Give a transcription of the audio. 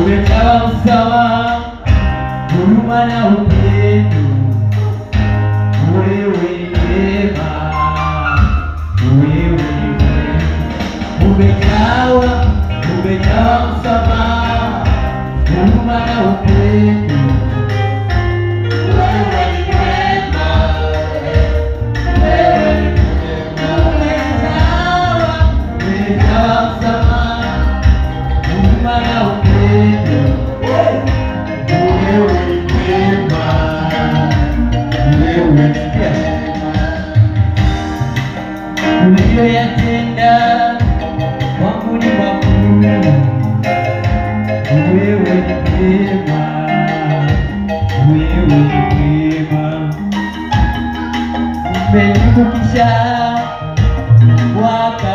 umejawa msamaha, huruma na upendo. Wewe ni mwema, wewe ni mwema. Umejawa msamaha, huruma na upendo. Uliyoyatenda kwangu ni makuu, wewe ni mwema, wewe ni mwema. Umenivukisha mwaka